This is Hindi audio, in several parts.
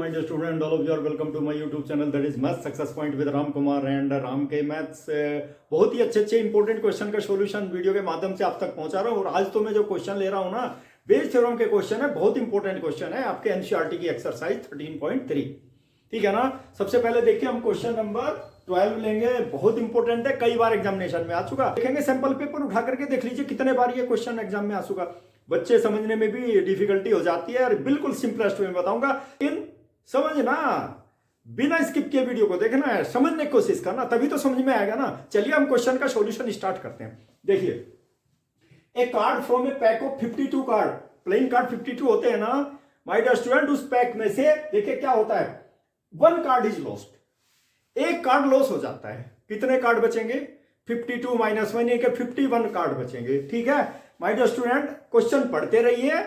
my dear student, all of you are welcome to my YouTube channel that is Math Success Point with Ram Kumar and Ram के मैथ्स बहुत ही अच्छे इंपॉर्टेंट क्वेश्चन का सॉल्यूशन वीडियो के माध्यम से आप तक पहुंचा रहा हूं। और आज तो मैं जो क्वेश्चन ले रहा हूं ना, बेस थ्योरम के क्वेश्चन है, बहुत इंपॉर्टेंट क्वेश्चन है आपके एनसीईआरटी की एक्सरसाइज 13.3। ठीक है ना। सबसे पहले देखिए हम क्वेश्चन नंबर 12 लेंगे, बहुत इंपॉर्टेंट है, कई बार एग्जामिनेशन में आ चुका। देखेंगे सैंपल पेपर उठा करके देख लीजिए कितने बार ये क्वेश्चन एग्जाम में आ चुका। बच्चे समझने में भी डिफिकल्टी हो जाती है और बिल्कुल सिंपलेस्ट वे में बताऊंगा। इन समझना, बिना स्किप किए वीडियो को देखना है, समझने की कोशिश करना, तभी तो समझ में आएगा ना। चलिए हम क्वेश्चन का सॉल्यूशन स्टार्ट करते हैं। देखिए, a card from a pack of 52 card, playing card 52 होते हैं ना माय डियर स्टूडेंट। उस पैक में से देखिए क्या होता है, 1 कार्ड इज लॉस्ट, एक कार्ड लॉस हो जाता है। कितने कार्ड बचेंगे? 52 - 1 के 51 कार्ड बचेंगे। ठीक है माय डियर स्टूडेंट, क्वेश्चन पढ़ते रहिए,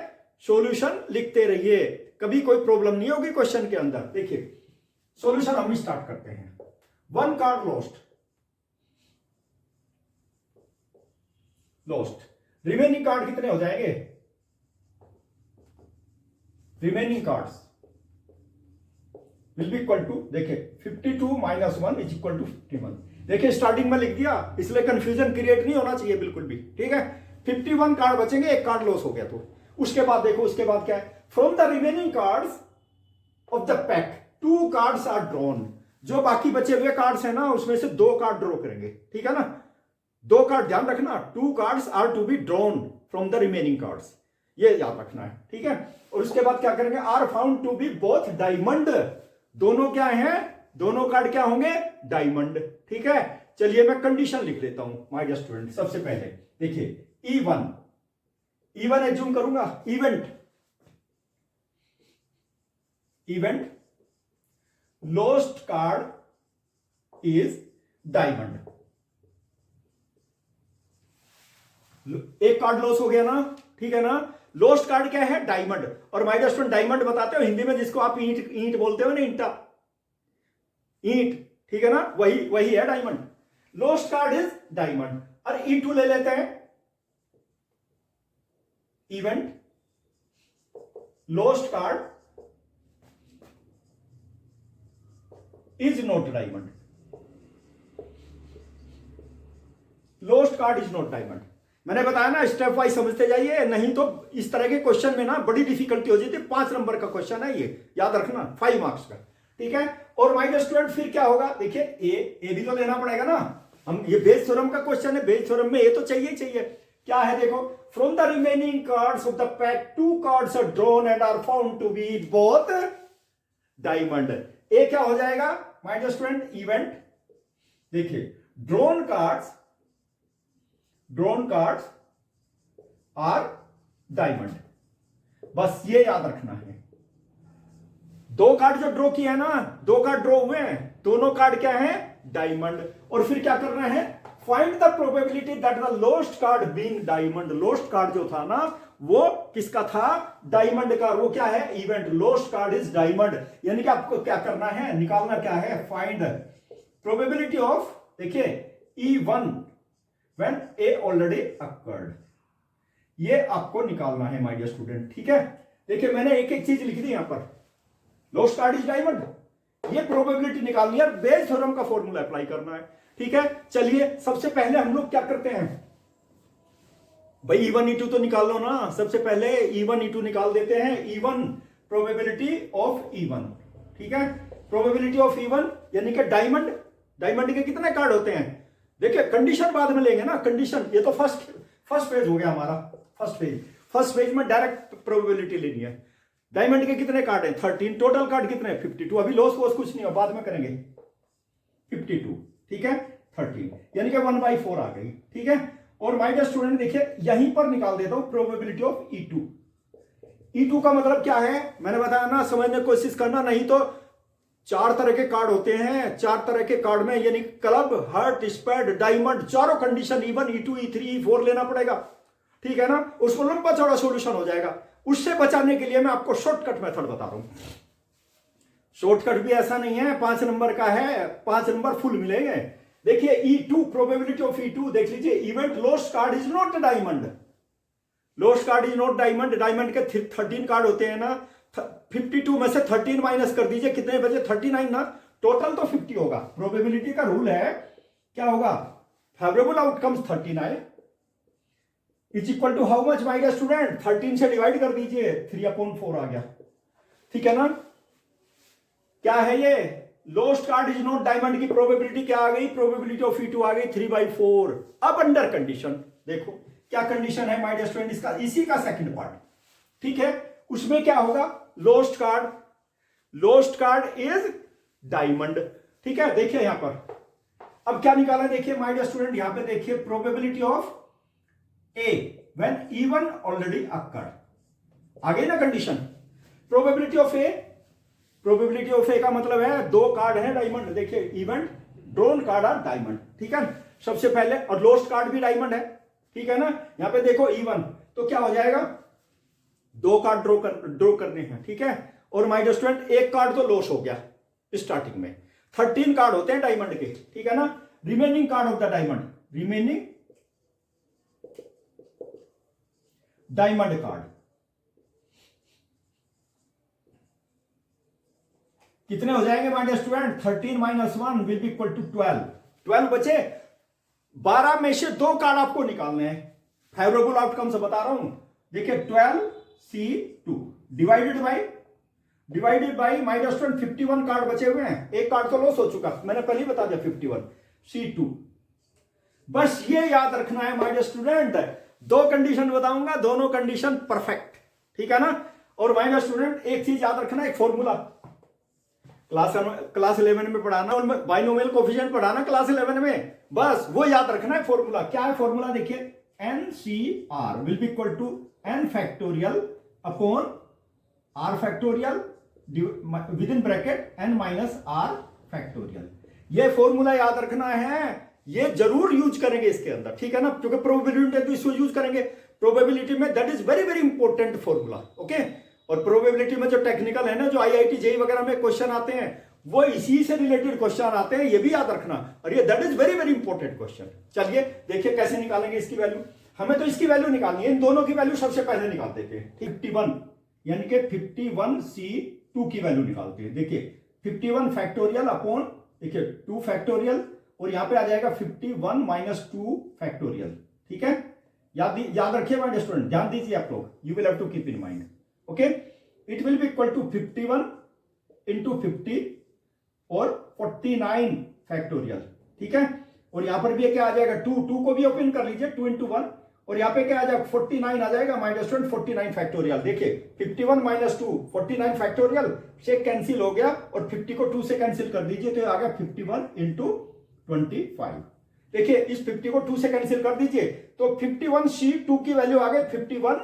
सॉल्यूशन लिखते रहिए, कभी कोई प्रॉब्लम नहीं होगी क्वेश्चन के अंदर। देखिए सॉल्यूशन हम स्टार्ट करते हैं। 1 कार्ड लॉस्ट, रिमेनिंग कार्ड कितने हो जाएंगे? Remaining cards will be equal to, देखिए 52 - 1 इज इक्वल टू 51। देखिए स्टार्टिंग में लिख दिया, इसलिए कंफ्यूजन क्रिएट नहीं होना चाहिए बिल्कुल भी। ठीक है, 51 कार्ड बचेंगे, एक कार्ड लॉस हो गया तो। उसके बाद देखो, उसके बाद क्या है, from the remaining cards of the pack 2 cards are drawn. जो बाकी बचे हुए कार्ड्स है ना, उसमें से 2 कार्ड ड्रॉ करेंगे। ठीक है ना, 2 कार्ड, ध्यान रखना, 2 cards are to be drawn from the remaining cards, ये याद रखना है। ठीक है, और उसके बाद क्या करेंगे, are found to be both diamond. दोनों क्या है, दोनों कार्ड क्या होंगे? डायमंड। ठीक है, चलिए मैं कंडीशन लिख लेता हूं माय डियर स्टूडेंट। सबसे पहले देखिए E1 एज्यूम करूंगा, event lost card is diamond. एक कार्ड लॉस हो गया ना, ठीक है ना। लॉस्ट कार्ड क्या है? डायमंड। और माय डियर स्टूडेंट, डायमंड बताते हो हिंदी में जिसको आप ईंट बोलते हो ना, ईंट, ठीक है ना, वही है diamond. Lost card is diamond. और E2 ले लेते हैं, event lost card is not diamond. Lost card is not diamond. मैंने बताया ना, स्टेप वाइज समझते जाइए, नहीं तो इस तरह के क्वेश्चन में ना बड़ी डिफिकल्टी हो जाती है। 5 नंबर का क्वेश्चन है ये, याद रखना, 5 मार्क्स का। ठीक है, और माय डियर स्टूडेंट फिर क्या होगा, देखिए ए भी तो लेना पड़ेगा ना। हम ये बेस थ्योरम का क्वेश्चन है, बेस थ्योरम में ए तो चाहिए। क्या है देखो, from the remaining cards of the pack 2 cards are drawn and are found to be both diamond. A क्या हो जाएगा माय डियर स्टूडेंट? इवेंट, देखिए ड्रॉन कार्ड्स आर डायमंड। बस ये याद रखना है। 2 कार्ड जो ड्रॉ किया है ना, 2 कार्ड ड्रॉ हुए हैं, दोनों कार्ड क्या है? डायमंड। और फिर क्या करना है, find the probability that the lost card being diamond. Lost card जो था ना, वो किसका था? डायमंड का। वो क्या है? Event lost card is diamond. यानी कि आपको क्या करना है, निकालना क्या है, फाइंड प्रोबेबिलिटी ऑफ, देखिए E1 when A already occurred, ये आपको निकालना है माय डियर स्टूडेंट। ठीक है, देखिए मैंने एक चीज लिख दी यहां पर, लॉस्ट कार्ड इज डायमंड, ये प्रोबेबिलिटी निकालनी है, बेस थ्योरम का फॉर्मूला अप्लाई करना है। ठीक है, चलिए सबसे पहले हम लोग क्या करते हैं भाई, E1 E2 तो निकाल लो ना। सबसे पहले E1 E2 निकाल देते हैं। E1 प्रोबेबिलिटी ऑफ E1, ठीक है, प्रोबेबिलिटी ऑफ E1 यानी कि डायमंड के कितने कार्ड होते हैं? देखिए कंडीशन बाद में लेंगे ना, कंडीशन, ये तो फर्स्ट पेज हो गया हमारा। फर्स्ट पेज में डायरेक्ट प्रोबेबिलिटी लेनी है। डायमंड के कितने कार्ड हैं? 13। टोटल कार्ड कितने हैं? 52। अभी लॉस कुछ नहीं हो, बाद में करेंगे। 52, ठीक है, 13 यानी कि 1/4 आ गई। ठीक है, और माय डियर स्टूडेंट देखिए यहीं पर निकाल देता हूं प्रोबेबिलिटी ऑफ E2 का मतलब क्या है, मैंने बताया ना, समझने की कोशिश करना, नहीं तो 4 तरह के कार्ड होते हैं। 4 तरह के कार्ड में यानी क्लब, हार्ट, स्पेड, डायमंड, चारों condition E1 E2 E3 E4 लेना पड़ेगा। ठीक है ना, उसको लंबा चौड़ा सॉल्यूशन हो जाएगा। उससे बचाने के लिए मैं आपको शॉर्टकट मेथड बता रहा हूं। शॉर्टकट भी ऐसा नहीं है 5 नंबर का है, 5 नंबर फुल मिलेंगे। देखिए E2 प्रोबेबिलिटी ऑफ E2 देख लीजिए, event lost card is not diamond. Lost card is not diamond. Diamond के 13 कार्ड होते हैं ना, 52 में से 13 माइनस कर दीजिए, कितने बचे? 39 ना, टोटल तो 50 होगा। प्रोबेबिलिटी का रूल है, क्या होगा? Favourable outcomes 39 is equal to how much my dear student? 13 से डिवाइड कर दीजिए, 3/4 आ गया। ठीक है ना? क्या है ये? Lost card is not diamond की प्रोबेबिलिटी क्या आ गई? प्रोबेबिलिटी ऑफ E2 आ गई 3/4। अब अंडर कंडीशन देखो क्या कंडीशन है माय डियर स्टूडेंट, इसका इसी का सेकंड पार्ट। ठीक है, उसमें क्या होगा? Lost card is diamond. ठीक है, देखिए यहां पर अब क्या निकाला, देखिए माय डियर स्टूडेंट, यहां पे देखिए probability of A when even already occurred. आ गई ना कंडीशन? प्रोबेबिलिटी ऑफ ए का मतलब है दो कार्ड है डायमंड। देखिए event drawn card are diamond. ठीक है, सबसे पहले, और लोस्ट कार्ड भी डायमंड है। ठीक है ना? यहां पे देखो इवन, तो क्या हो जाएगा? दो कार्ड ड्रॉ करने हैं। ठीक है, और माय डियर स्टूडेंट एक कार्ड तो लॉस हो गया स्टार्टिंग में। 13 कार्ड होते हैं डायमंड के। ठीक है ना? Remaining card of the diamond card कितने हो जाएंगे my dear student? 13 - 1 will be equal to 12। 12 बचे, 12 में से दो कार्ड आपको निकालने हैं। फेवरेबल आउटकम से बता रहा हूं। देखिए 12C2 divided by my dear student 51 card बचे हुए हैं। एक कार्ड तो लॉस हो चुका, मैंने पहले ही बता दिया 51C2। बस ये याद रखना है माय डियर स्टूडेंट, दो कंडीशन बताऊंगा, दोनों कंडीशन परफेक्ट। ठीक है ना? और माय डियर स्टूडेंट एक चीज याद रखना, एक फॉर्मूला क्लास 11 में पढ़ाना, बाइनोमियल कोफिशिएंट पढ़ाना क्लास 11 में, बस वो याद रखना है फॉर्मूला। क्या है फॉर्मूला? देखिए NCR will be equal to n factorial upon r factorial within bracket n minus r factorial. ये फॉर्मूला याद रखना है, ये जरूर यूज करेंगे इसके अंदर। ठीक है ना? क्योंकि प्रोबेबिलिटी तो इसको यूज करेंगे प्रोबेबिलिटी में, that is very very important formula. Okay, और प्रोबेबिलिटी में जो टेक्निकल है ना, जो IIT JEE वगैरह में क्वेश्चन आते हैं, वो इसी से रिलेटेड क्वेश्चन आते हैं, ये भी याद रखना। और ये that is very very important question. चलिए देखिए कैसे निकालेंगे इसकी वैल्यू। हमें तो इसकी वैल्यू निकालनी है, इन दोनों की वैल्यू सबसे पहले निकालते हैं। 51 यानी कि 51C2 की वैल्यू निकालते हैं। देखिए 51 फैक्टोरियल अपॉन, देखिए 2 फैक्टोरियल, और यहां पे आ जाएगा 51 - 2 फैक्टोरियल। ठीक है, याद रखिए माय डियर स्टूडेंट, ध्यान दीजिए आप लोग, you will have to keep in mind. Okay, it will be equal to 51 × 50 और 49 फैक्टोरियल। ठीक है, और यहां पर भी क्या आ जाएगा? 2 को भी ओपन कर लीजिए, 2 × 1, और यहां पे क्या आ जाएगा? 49 आ जाएगा माय डियर स्टूडेंट, 49 फैक्टोरियल। देखिए 51 - 2 49 फैक्टोरियल से कैंसिल हो गया, और 50 को 2 से कैंसिल कर दीजिए तो आ गया 51 × 25। देखिए इस 50 को 2 से कैंसिल कर दीजिए तो 51C2 की वैल्यू आ गई 51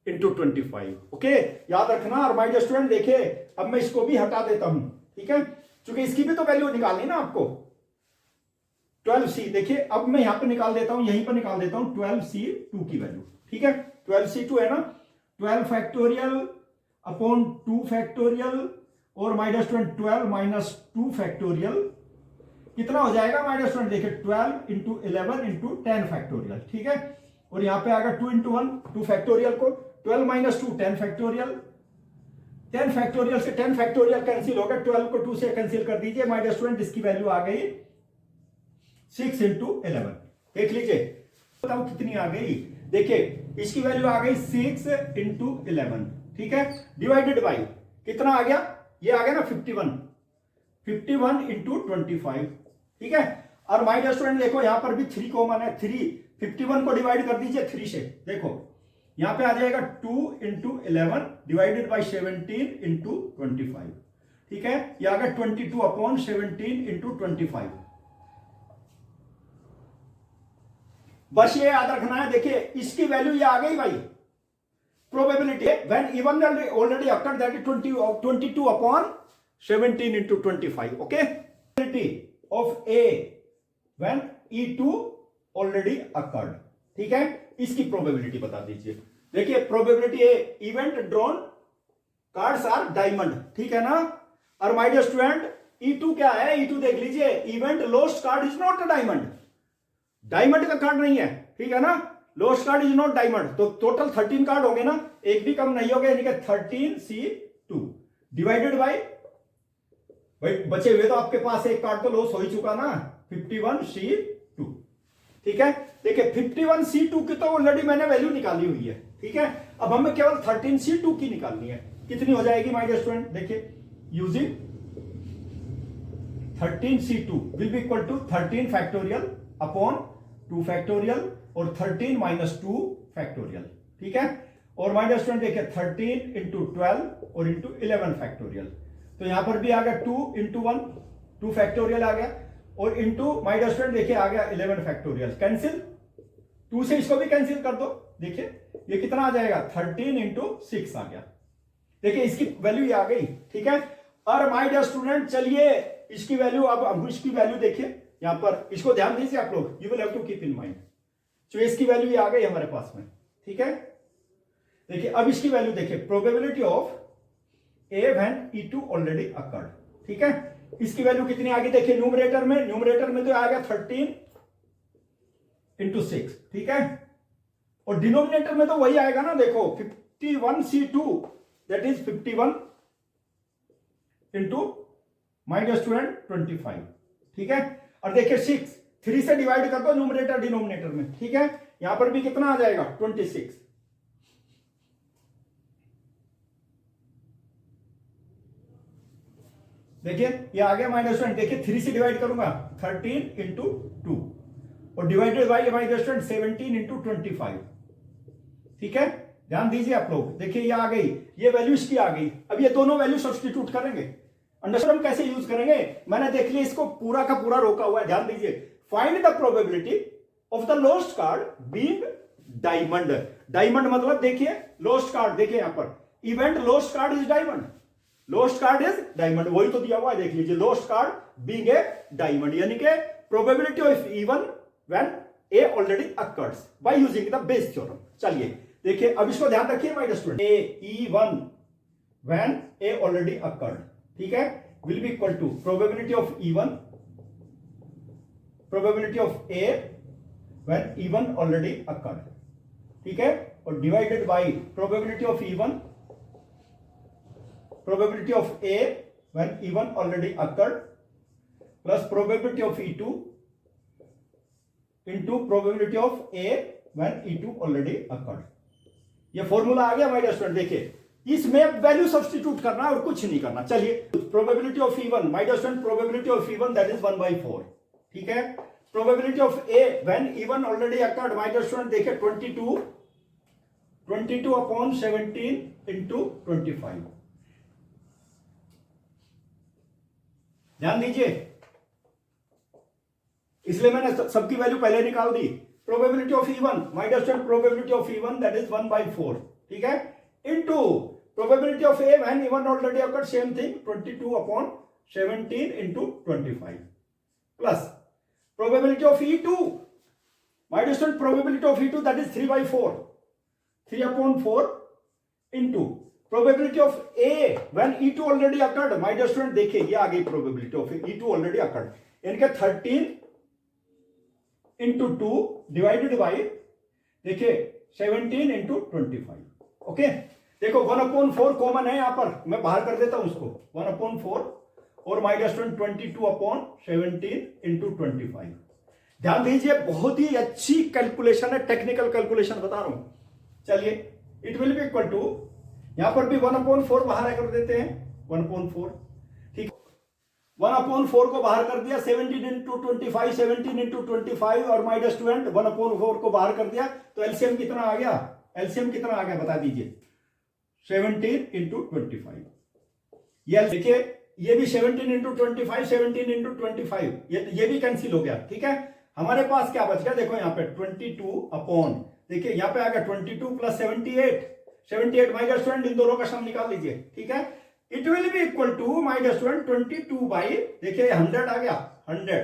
× 25। ओके, याद रखना। और माय डियर स्टूडेंट देखिए, अब मैं इसको भी हटा देता हूं। ठीक है, क्योंकि इसकी भी तो वैल्यू निकालनी ना आपको। 12C, देखिए अब मैं यहां पे निकाल देता हूं, यहीं पर निकाल देता हूं 12C2 की वैल्यू। ठीक है, 12C2 है ना, 12 फैक्टोरियल अपॉन 2 फैक्टोरियल, और माय डियर स्टूडेंट 12 - 2 फैक्टोरियल कितना हो जाएगा माय डियर स्टूडेंट? देखिए 12 × 11 × 10 फैक्टोरियल। ठीक है, और यहां पे आएगा 2 × 1 2 फैक्टोरियल को, 12 - 2 10 फैक्टोरियल, 10 फैक्टोरियल से 10 फैक्टोरियल कैंसिल हो गया, 12 को 2 से कैंसिल कर दीजिए माय डियर स्टूडेंट, इसकी वैल्यू आ गई 6 × 11। देख लीजिए बताओ कितनी आ गई। देखिए इसकी वैल्यू आ गई 6 × 11। ठीक है, डिवाइडेड बाई कितना आ गया? ये आ गया ना 51 × 25। ठीक है, और माय डियर स्टूडेंट देखो यहां पर भी 3 कॉमन है, 3 51 को डिवाइड कर दीजिए 3 से, देखो यहां पे आ जाएगा 2 × 11 डिवाइडेड बाई 17 × 25। ठीक है, ये आ गया 22/17 × 25। बस ये याद रखना है। देखिए इसकी वैल्यू ये आ गई भाई, probability when even already occurred that is 22/17 × 25। Okay, probability of A when E2 already occurred. ठीक है, इसकी प्रोबेबिलिटी बता दीजिए। देखिए probability A, event drawn cards are diamond. ठीक है ना, और माय डियर स्टूडेंट E2 क्या है? E2 देख लीजिए, event lost card is not a diamond, diamond का कार्ड नहीं है। ठीक है ना, lowest card is not diamond, तो टोटल 13 कार्ड होंगे ना, एक भी कम नहीं हो गया, यानी कि 13C2 डिवाइडेड बाय, भाई बचे हुए तो आपके पास एक कार्ड तो लॉस हो ही चुका ना, 51C2। ठीक है, देखिए 51C2 की तो ऑलरेडी मैंने वैल्यू निकाली हुई है। ठीक है, अब हमें केवल 13C2 की निकालनी है। कितनी हो जाएगी माय डियर स्टूडेंट, देखिए using 13C2 will be equal to 13 factorial upon 2 factorial और 13 माइनस 2 फैक्टोरियल। ठीक है, और माय डियर स्टूडेंट देखिए 13 इंटू 12 और इंटू 11 फैक्टोरियल, तो यहां पर भी आ गया 2 इंटू 1, 2 फैक्टोरियल आ गया, और इंटू माय डियर स्टूडेंट देखिए आ गया 11 फैक्टोरियल। कैंसिल, 2 से इसको भी कैंसिल कर दो, देखिए ये कितना आ जाएगा 13 इंटू 6 आ गया। देखिए इसकी वैल्यू ये आ गई। ठीक है, और माय डियर स्टूडेंट चलिए इसकी वैल्यू, अब इसकी वैल्यू देखिए यहां पर, इसको ध्यान दीजिए आप लोग, you will have to keep in mind. तो इसकी वैल्यू ये आ गई हमारे पास में। ठीक है, देखिए अब इसकी वैल्यू देखिए, probability of A when E2 already occurred. ठीक है, इसकी वैल्यू कितनी आ गई, देखिए न्यूमरेटर में तो आ गया 13 इंटू 6। ठीक है, और डिनोमिनेटर में तो वही आएगा ना, देखो 51C2 that is 51 into my dear student 25। ठीक है, और देखिए 6 3 से डिवाइड कर दो न्यूमरेटर डिनोमिनेटर में। ठीक है, यहां पर भी कितना आ जाएगा 26। देखिए ये आ गया माय डियर स्टूडेंट, देखिए 3 से डिवाइड करूंगा 13 इंटू 2 और divided by my dear student 17 into 25। ठीक है, ध्यान दीजिए आप लोग, देखिए ये आ गई, ये वैल्यू इसकी आ गई। अब ये दोनों वैल्यू सब्स्टिट्यूट करेंगे। अंडरस्टैंड हम कैसे यूज करेंगे, मैंने देख लिया इसको पूरा का पूरा रोका हुआ है, ध्यान दीजिए। Find the probability of the lost card being diamond. Diamond मतलब देखिए लोस्ट कार्ड, देखिए यहां पर event lost card is diamond, lost card is diamond, वही तो दिया हुआ है, देख लीजिए lost card being a diamond, यानी कि probability of even when A already occurs by using the Bayes theorem. चलिए देखिए अब इसको ध्यान रखिए my dear student, A even when A already occurred, ठीक है, will be equal to probability of even, probability of A when even already occurred. ठीक है, और divided by probability of even, probability of A when even already occurred plus probability of E2 into probability of A when E2 already occurred। ये फॉर्मूला आ गया माय डियर स्टूडेंट, देखिए इसमें अब वैल्यू सब्स्टिट्यूट करना है और कुछ नहीं करना। चलिए probability of E1 my dear student, probability of E1 that is 1/4। ठीक है, probability of A when even already occurred my dear student देखिए 22 अपॉन 17 इंटू 25। ध्यान दीजिए, इसलिए मैंने सबकी वैल्यू पहले निकाल दी। Probability of E1 my dear student, probability of E1 that is 1/4। ठीक है, into probability of A when E1 already occurred, same thing 22 upon 17 into 25 plus probability of E2 my dear student, probability of E2 that is 3/4, 3/4 into probability of A when E2 already occurred. My dear student देखिए ये आ गई probability of E2 already occurred, इनके 13 इंटू 2 डिवाइडेड बाय देखिए 17 इंटू 25। ओके, देखो 1/4 कॉमन है यहां पर, मैं बाहर कर देता हूं उसको, 1/4 और माय डियर स्टूडेंट 22/17 इंटू 25। ध्यान दीजिए बहुत ही अच्छी कैलकुलेशन है, टेक्निकल कैलकुलेशन बता रहा हूं। चलिए it will be equal to, यहां पर भी 1/4 बाहर कर देते हैं, 1/4। ठीक, 1/4 को बाहर कर दिया, 17 इंटू 25, 17 इंटू 25 और माय डियर स्टूडेंट 1/4 को बाहर कर दिया, तो एलसीएम कितना आ गया, एलसीएम कितना आ गया बता दीजिए, 17 इंटू 25। ये देखिए ये भी 17 इंटू 25, 17 इंटू 25, ये भी कैंसिल हो गया। ठीक है, हमारे पास क्या बच गया, देखो यहाँ पे 22 अपॉन, देखिए यहाँ पे आ गया 22 प्लस 78 माय डियर स्टूडेंट, इन दोनों का सम निकाल लीजिए। ठीक है, it will be equal to my dear student 22 by, देखिए 100 आ गया 100।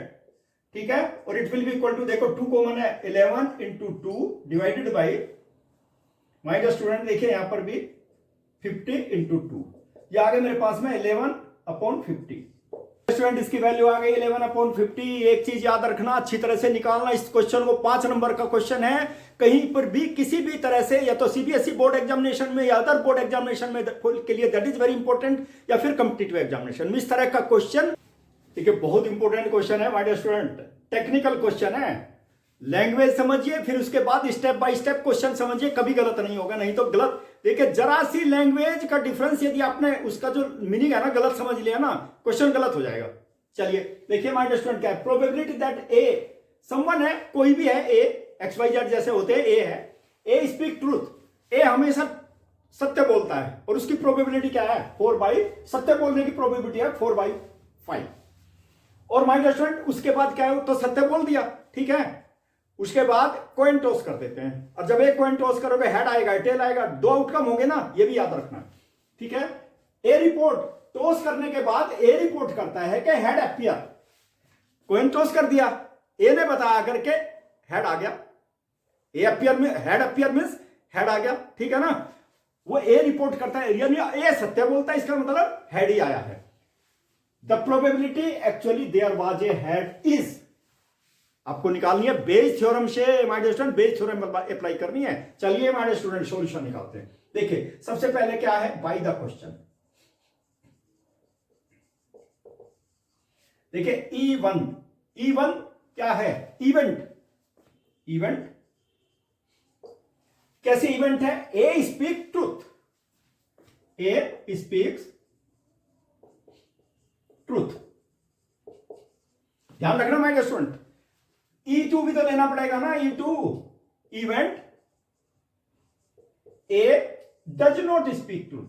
ठीक है, और it will be equal to, देखो 2 कॉमन है, 11 into 2 divided by my dear student देखिए यहां पर भी 50 इंटू 2, ये आ गया मेरे पास में 11/50। स्टूडेंट इसकी वैल्यू आ गई 11/50। एक चीज याद रखना, अच्छी तरह से निकालना इस क्वेश्चन को, 5 नंबर का क्वेश्चन है। कहीं पर भी किसी भी तरह से, या तो सीबीएसई बोर्ड एग्जामिनेशन में या अदर बोर्ड एग्जामिनेशन में के लिए दैट इज वेरी इंपॉर्टेंट, या फिर कॉम्पिटिटिव एग्जामिनेशन में इस तरह का क्वेश्चन, ठीक है, बहुत इंपॉर्टेंट क्वेश्चन है my dear student, technical question है। लैंग्वेज समझिए, फिर उसके बाद स्टेप बाय स्टेप क्वेश्चन समझिए, कभी गलत नहीं होगा, नहीं तो गलत। देखिए जरा सी लैंग्वेज का डिफरेंस यदि आपने उसका जो मीनिंग है ना गलत समझ लिया ना, क्वेश्चन गलत हो जाएगा। चलिए देखिए माय डियर स्टूडेंट क्या है, प्रोबेबिलिटी दैट ए समवन है, कोई भी है, ए एक्स वाई जेड जैसे होते हैं, ए है, ए स्पीक ट्रूथ, ए हमेशा सत्य बोलता है, और उसकी प्रोबेबिलिटी क्या है 4/, सत्य बोलने की प्रोबेबिलिटी है 4/5। और माय डियर स्टूडेंट उसके बाद क्या है, तो सत्य बोल दिया, ठीक है, उसके बाद कॉइन टॉस कर देते हैं, और जब एक कॉइन टॉस करोगे हेड आएगा टेल आएगा, 2 आउटकम होंगे ना, ये भी याद रखना, ठीक है। ए रिपोर्ट, टॉस करने के बाद ए रिपोर्ट करता है कि हेड अपीयर, कॉइन टॉस कर दिया, ए ने बताया करके हेड आ गया, ए अपीयर में हेड अपीयर मींस हेड आ गया, ठीक है ना, वो ए रिपोर्ट करता है, यानी ए सत्य बोलता है, इसका मतलब हेड ही आया है। The probability actually there was a head is, आपको निकालनी है बेज थ्योरम से my dear student, Bayes theorem apply करनी है। चलिए माय डियर स्टूडेंट सॉल्यूशन निकालते हैं। देखिए सबसे पहले क्या है, बाय द क्वेश्चन, देखिए E1 क्या है, इवेंट, इवेंट कैसे इवेंट है, ए स्पीक ट्रूथ, ए स्पीक्स ट्रूथ, ध्यान रखना माय डियर स्टूडेंट। E2 भी तो लेना पड़ेगा ना, E2 event A does not speak truth,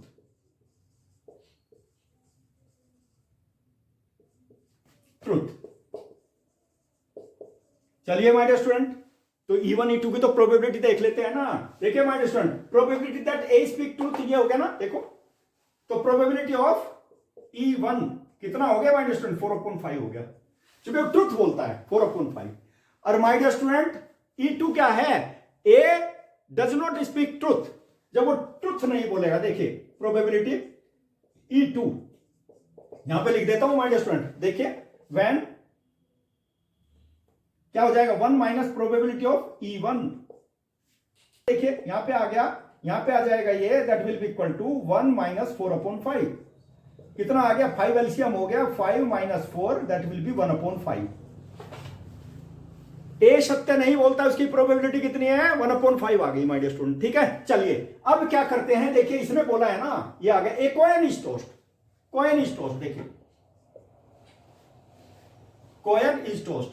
truth. चलिए माय डियर स्टूडेंट, तो E1 E2 की तो प्रोबेबिलिटी देख लेते हैं ना। देखिए my dear student, probability that a speak truth ये हो गया ना, देखो तो प्रोबेबिलिटी ऑफ E1 कितना हो गया माय डियर स्टूडेंट, 4/5 हो गया, क्योंकि वो ट्रूथ बोलता है 4/5। और माय डियर स्टूडेंट E2 क्या है, ए डज नॉट स्पीक ट्रूथ, जब वो ट्रूथ नहीं बोलेगा, देखिए प्रोबेबिलिटी E2 यहां पे लिख देता हूं माय डियर स्टूडेंट, देखिए व्हेन क्या हो जाएगा 1 माइनस प्रोबेबिलिटी ऑफ E1, देखिए यहां पे आ गया, यहां पे आ जाएगा ये, that will be equal to 1 minus 4/5, कितना आ गया 5 एलसीएम हो गया, 5 minus 4 that will be 1/5। A सत्य नहीं बोलता, उसकी प्रोबेबिलिटी कितनी है 1/5 आ गई माय डियर स्टूडेंट, ठीक है। चलिए अब क्या करते हैं, देखिए इसने बोला है ना, ये आ गया a coin is tossed, coin is tossed, देखिए coin is tossed,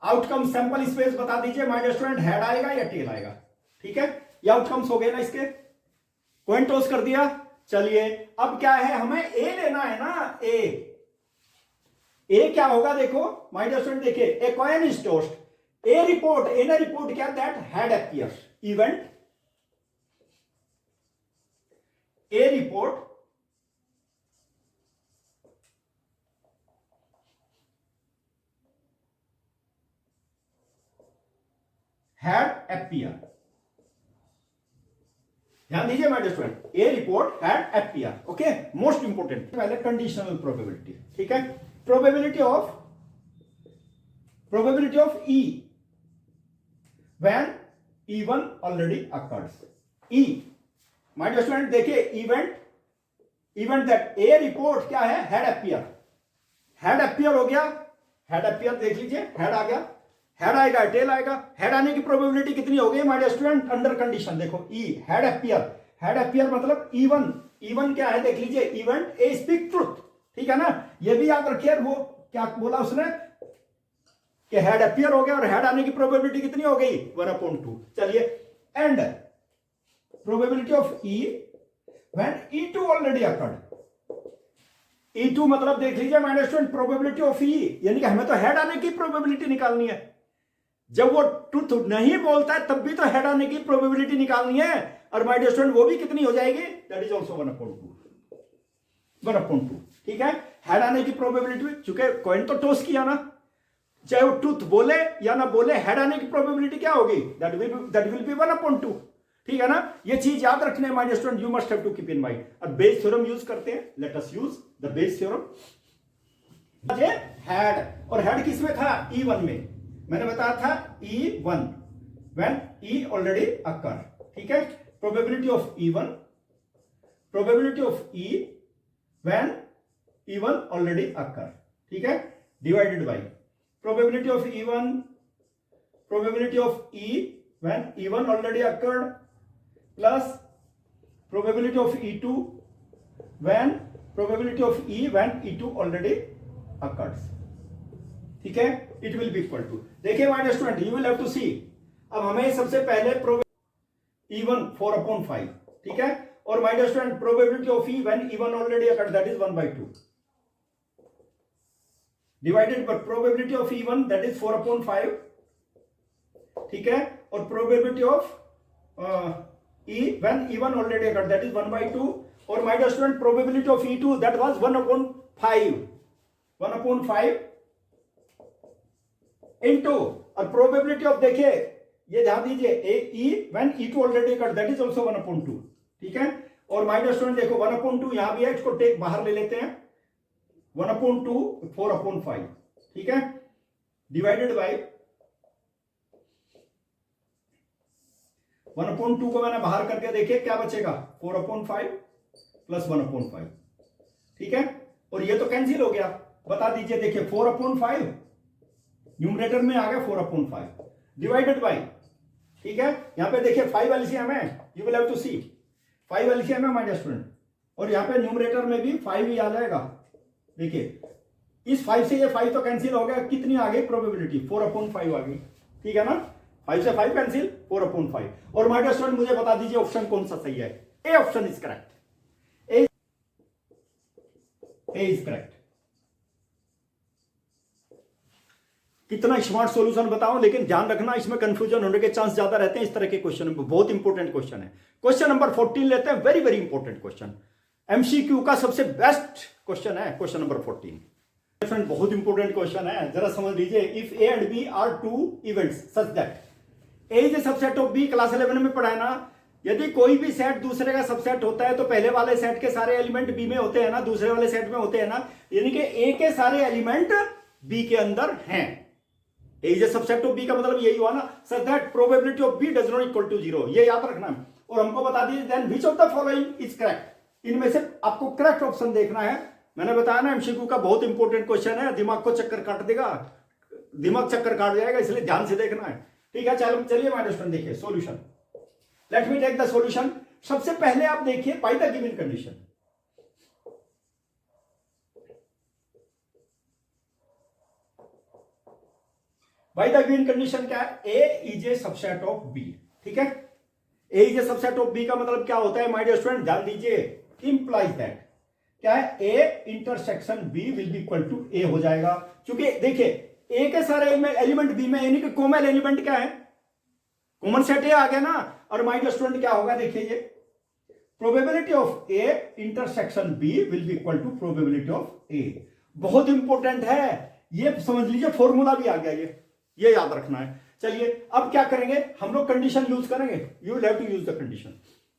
outcome sample space बता दीजिए माय डियर स्टूडेंट, हेड आएगा या टेल आएगा, ठीक है, ये आउटकम्स हो गए ना इसके, कॉइन टॉस कर दिया। चलिए अब क्या है, हमें ए लेना है ना, ए क्या होगा, देखो माय डियर स्टूडेंट, देखिए a coin is tossed, a report, a ने रिपोर्ट किया that head appears, event A report head appear, ध्यान दीजिए my dear student, A report head appear, okay, most important. पहले कंडीशनल प्रोबेबिलिटी, ठीक है, probability of E when E1 ऑलरेडी occurs, E my dear student देखिए इवेंट दैट ए रिपोर्ट क्या है, हेड अपीयर, हेड अपीयर हो गया, हेड अपीयर देख लीजिए, हेड आ गया, हेड आएगा टेल आएगा, हेड आने की प्रोबेबिलिटी कितनी हो गई my dear student, under condition देखो E हेड अपीयर मतलब E1 क्या है देख लीजिए, इवेंट ए स्पीक ट्रूथ, ठीक है ना, ये भी याद रखिए। वो क्या बोला उसने कि हेड अपीयर हो गया, और हेड आने की प्रोबेबिलिटी कितनी हो गई 1/2। चलिए and probability of E when E2 already occurred, E2 मतलब देख लीजिए my dear student, probability of E, यानी कि हमें तो हेड आने की प्रोबेबिलिटी निकालनी है, जब वो ट्रूथ नहीं बोलता है तब भी तो हेड आने की प्रोबेबिलिटी निकालनी है, और माय डियर स्टूडेंट वो भी कितनी हो जाएगी, दैट इज ऑल्सो 1/2, ठीक है। हेड आने की प्रोबेबिलिटी, चूंकि कॉइन तो टॉस किया ना, चाहे वो ट्रूथ बोले या ना बोले, हेड आने की प्रोबेबिलिटी क्या होगी, दैट विल बी 1/2, ठीक है ना, ये चीज याद रखने my student, you must have to keep in mind. अब बेस थ्योरम यूज करते हैं, let us use the Bayes theorem. Head, और हैड किस में था, E1 में, मैंने बताया था E1 when E already occur, ठीक है, probability of E1, probability of E when E1 already occur, ठीक है, divided by probability of E1, probability of E when E1 already occurred plus probability of E2 when probability of E when E2 already occurs, ठीक है, it will be equal to, देखिए my dear student, you will have to see. अब हमें सबसे पहले E1 4/5, ठीक है, और my dear student probability of E when E1 already occurred that is 1/2 divided by probability of E1 that is 4/5, ठीक है, और probability of E when E1 already occurred that is 1/2, और my dear student probability of E2 that was 1/5 into, और प्रोबेबिलिटी ऑफ, देखिए ये ध्यान दीजिए, E when E2 already occurred that is also 1/2, ठीक है, और माय डियर स्टूडेंट देखो 1/2 यहां भी है, इसको टेक बाहर ले लेते हैं, 1/2 4/5, ठीक है, डिवाइडेड बाय 1/2 को मैंने बाहर करके देखिए क्या बचेगा, 4/5 प्लस 1/5, ठीक है, और ये तो कैंसिल हो गया, बता दीजिए, देखिए 4/5 न्यूमरेटर में आ गया 4/5 डिवाइडेड बाय, ठीक है, यहां पे देखिए 5 एलसीएम है, you will have to see 5 LCM है माय डियर स्टूडेंट, और यहां पे न्यूमरेटर में भी 5 ही आ जाएगा, देखिए इस 5 से ये 5 तो कैंसिल हो गया, कितनी आ गई प्रोबेबिलिटी 4/5 आ गई, ठीक है ना, 5 से 5 कैंसिल 4/5, और माय डियर स्टूडेंट मुझे बता दीजिए ऑप्शन कौन सा सही है, A option is correct, A is correct. कितना स्मार्ट सॉल्यूशन बताओ, लेकिन ध्यान रखना इसमें कंफ्यूजन होने के चांस ज्यादा रहते हैं इस तरह के क्वेश्चन में, बहुत इंपॉर्टेंट क्वेश्चन है। क्वेश्चन नंबर 14 लेते हैं, very very important question, MCQ का सबसे बेस्ट क्वेश्चन है क्वेश्चन नंबर 14, फ्रेंड बहुत इंपॉर्टेंट क्वेश्चन है, जरा समझ लीजिए। If A and B are two events such that A is a subset of B, class 11 में पढ़ा है ना, यदि कोई भी सेट दूसरे का सबसेट होता है तो पहले वाले सेट के सारे एलिमेंट बी में होते हैं ना, दूसरे वाले सेट में होते हैं ना, यानी कि ए के सारे एलिमेंट बी के अंदर हैं, A is a subset of B का मतलब यही हुआ ना, such that probability of B does not equal to 0, ये याद रखना है, और हमको बता दीजिए then which of the following is correct, इनमें से आपको करेक्ट ऑप्शन देखना है। मैंने बताया ना एमसीक्यू का बहुत इंपॉर्टेंट क्वेश्चन है, दिमाग को चक्कर काट देगा, दिमाग चक्कर काट जाएगा, इसलिए ध्यान से देखना है, ठीक है। चलिए माय डियर स्टूडेंट देखिए solution, let me take the solution. सबसे पहले आप देखिए by the given condition, by the given condition क्या है, A is a subset of B, ठीक है, A is a subset of B का मतलब क्या होता है माय डियर स्टूडेंट, ध्यान दीजिए, इंप्लाइज दैट क्या है, A intersection B will be equal to A हो जाएगा, क्योंकि देखिए ए के सारे एलिमेंट बी में, यानी कि कॉमन एलिमेंट क्या है, कॉमन सेट ए आ गया ना, और माय डियर स्टूडेंट क्या होगा, देखिए ये probability of A intersection B will be equal to probability of A, बहुत इंपॉर्टेंट है, ये समझ लीजिए, फॉर्मूला भी आ गया ये याद रखना है। चलिए अब क्या करेंगे हम लोग, कंडीशन यूज करेंगे, you will have to use the condition.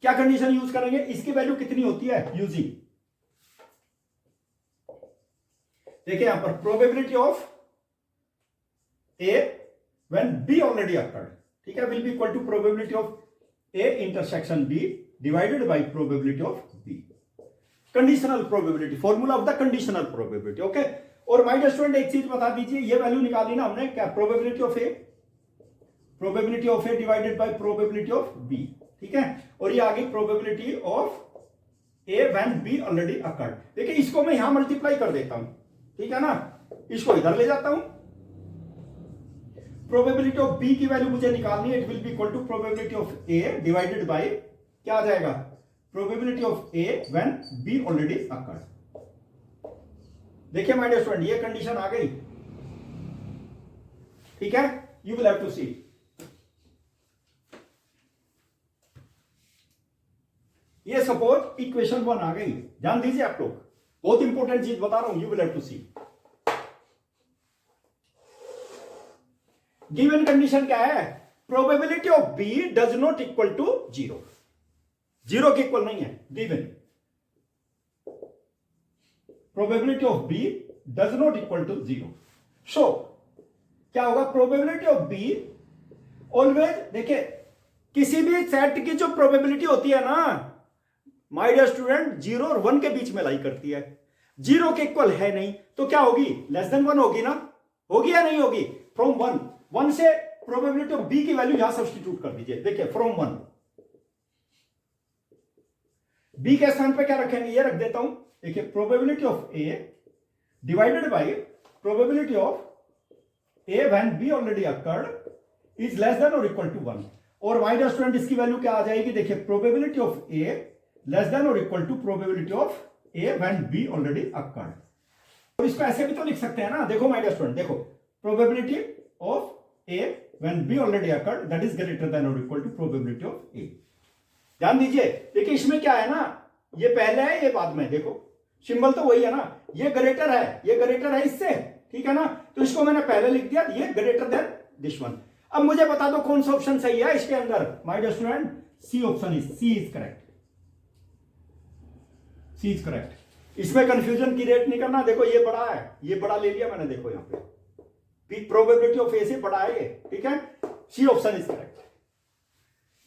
क्या कंडीशन यूज करेंगे, इसकी वैल्यू कितनी होती है, यूजिंग, देखिए यहां पर probability of A when B already occurred, ठीक है, will be equal to probability of A intersection B divided by probability of B, conditional probability, formula of the conditional probability, okay. और माय डियर स्टूडेंट एक चीज बता दीजिए, ये वैल्यू निकाली ना हमने, क्या, probability of A divided by probability of B, ठीक है, और ये आ गई probability of A when B already occurred. देखिए इसको मैं यहां मल्टीप्लाई कर देता हूं, ठीक है ना, इसको इधर ले जाता हूं, प्रोबेबिलिटी ऑफ बी की वैल्यू मुझे निकालनी है, it will be equal to probability of A divided by क्या आ जाएगा, probability of A when B already occurred. देखिए माय डियर स्टूडेंट ये कंडीशन आ गई, ठीक है, you will have to see, ये सपोज इक्वेशन 1 आ गई, ध्यान दीजिए आप लोग, बहुत इंपॉर्टेंट चीज बता रहा हूं, you will have to see. Given condition क्या है, probability of B does not equal to 0, 0 के इक्वल नहीं है, given probability of B does not equal to 0। So क्या होगा, प्रोबेबिलिटी ऑफ बी ऑलवेज, देखिए किसी भी सेट की जो प्रोबेबिलिटी होती है ना माय डियर स्टूडेंट, 0 और 1 के बीच में लाई करती है। 0 के इक्वल है नहीं तो क्या होगी, लेस देन 1 होगी ना, होगी या नहीं होगी। फ्रॉम 1 से प्रोबेबिलिटी ऑफ बी की वैल्यू यहां सब्स्टिट्यूट कर दीजिए। देखिए फ्रॉम 1 बी के स्थान पे क्या रखेंगे, ये रख देता हूं। देखिए probability of A divided by probability of A when B already occurred is less than और इक्वल टू 1। और माय डियर स्टूडेंट इसकी वैल्यू क्या आ जाएगी, देखिए probability of A less than और equal to probability of A when B already occurred. और इसको ऐसे भी तो लिख सकते हैं ना, देखो माय डियर स्टूडेंट, देखो probability of A when B already occurred that is greater than और equal to probability of A. ध्यान दीजिए, देखिए इसमें क्या है ना, ये पहले है ये बाद में, देखो सिंबल तो वही है ना, ये ग्रेटर है, ये ग्रेटर है इससे, ठीक है ना, तो इसको मैंने पहले लिख दिया, ये ग्रेटर देन दिस वन। अब मुझे बता दो कौन सा ऑप्शन सही है इसके अंदर, my dear student C option is, C is correct, C is correct. इसमें कंफ्यूजन क्रिएट नहीं करना। देखो ये बड़ा है, ये बड़ा ले लिया मैंने, देखो यहां पे प्रोबेबिलिटी ऑफ ए से बड़ा है ये, ठीक है, सी ऑप्शन इज करेक्ट।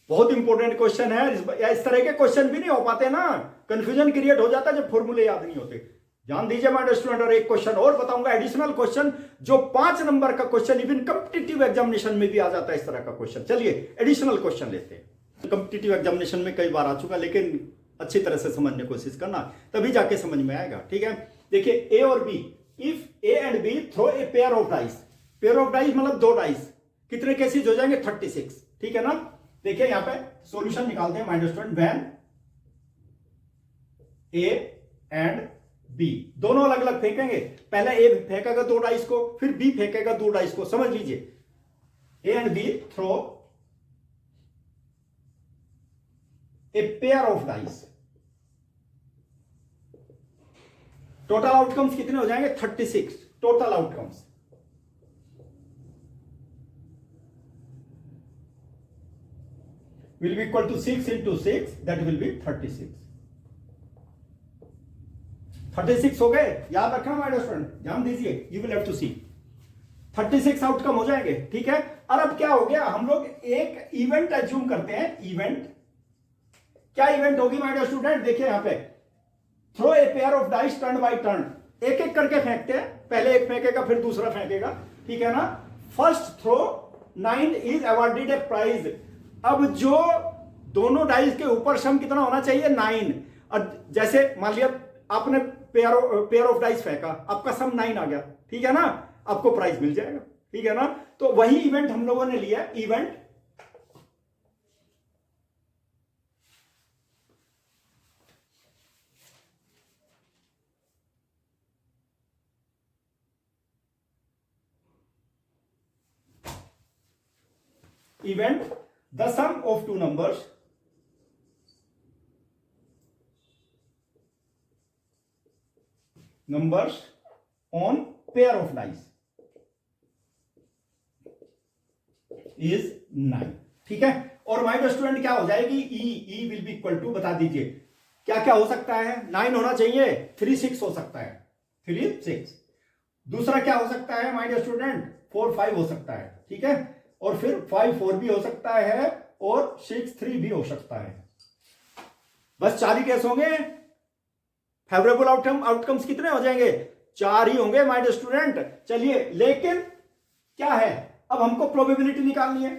बहुत इंपॉर्टेंट क्वेश्चन है, इस तरह के क्वेश्चन भी नहीं हो पाते ना, कंफ्यूजन क्रिएट हो जाता है जब फॉर्मूले याद नहीं होते। ध्यान दीजिए माय डियर स्टूडेंट, और एक क्वेश्चन और बताऊंगा एडिशनल क्वेश्चन, जो 5 नंबर का क्वेश्चन इवन कॉम्पिटिटिव एग्जामिनेशन में भी आ जाता है इस तरह का क्वेश्चन। चलिए एडिशनल क्वेश्चन लेते हैं, कॉम्पिटिटिव एग्जामिनेशन में कई बार आ चुका, लेकिन अच्छी तरह से समझने की कोशिश करना, तभी जाके समझ में आएगा, ठीक है। देखिए ए और B, if A and B throw a pair of dice, pair of dice मतलब 2 डाइस, कितने केसेस हो जाएंगे, 36, ठीक है ना। देखिए यहां पे सॉल्यूशन निकालते हैं my dear student, when A and B दोनों अलग अलग फेंकेंगे, पहले ए फेंकेगा 2 डाइस को, फिर बी फेंकेगा 2 डाइस को, समझ लीजिए A and B throw a pair of dice, total outcomes कितने हो जाएंगे, 36 total outcomes. will be equal to 6 into 6, that will be 36। 36 हो गए, याद रखना माय डियर स्टूडेंट, ध्यान दीजिए, you will have to see 36 outcome हो जाएंगे, ठीक है। और अब क्या हो गया, हम लोग एक इवेंट एज्यूम करते हैं, इवेंट क्या इवेंट होगी माय डियर स्टूडेंट, देखिए यहां पे throw a pair of dice turn by turn, एक एक करके फेंकते हैं, पहले एक फेंकेगा फिर दूसरा फेंकेगा, ठीक है ना। First throw 9 is awarded a prize. अब जो दोनों डाइस के ऊपर सम कितना होना चाहिए, 9। और जैसे मान लिया आपने पेयर ऑफ डाइस फेंका, आपका सम 9 आ गया, ठीक है ना, आपको प्राइज मिल जाएगा, ठीक है ना। तो वही इवेंट हम लोगों ने लिया, event the sum of two numbers on pair of dice is 9, ठीक है। और माय डियर स्टूडेंट क्या हो जाएगी, ई विल बी इक्वल टू, बता दीजिए क्या क्या हो सकता है, 9 होना चाहिए, 3 6 हो सकता है, 3 6। दूसरा क्या हो सकता है माय डियर स्टूडेंट, 4 5 हो सकता है, ठीक है। और फिर 5 4 भी हो सकता है, और 6 3 भी हो सकता है। बस 4 ही केस होंगे, फेवरेबल आउटकम्स कितने हो जाएंगे, 4 ही होंगे माय डियर स्टूडेंट। चलिए लेकिन क्या है, अब हमको प्रोबेबिलिटी निकालनी है।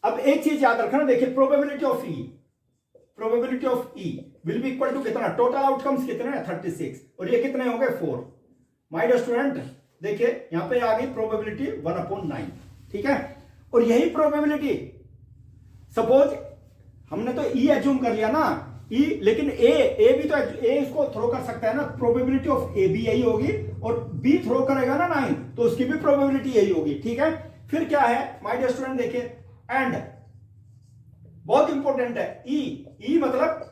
अब एक चीज याद रखना, देखिए probability of E will be equal to कितना, टोटल आउटकम्स कितने हैं 36, और ये कितने होंगे 4। माय डियर स्टूडेंट देखिए यहां पे आ गई प्रोबेबिलिटी 1/9, ठीक है। और यही प्रोबेबिलिटी सपोज हमने तो ई एज्यूम कर लिया ना, ई, लेकिन ए भी तो ए इसको थ्रो कर सकता है ना, प्रोबेबिलिटी ऑफ ए भी यही होगी, और बी थ्रो करेगा ना 9, तो उसकी भी प्रोबेबिलिटी यही होगी, ठीक है। फिर क्या है माय डियर स्टूडेंट, देखिए एंड बहुत इंपॉर्टेंट है, ई मतलब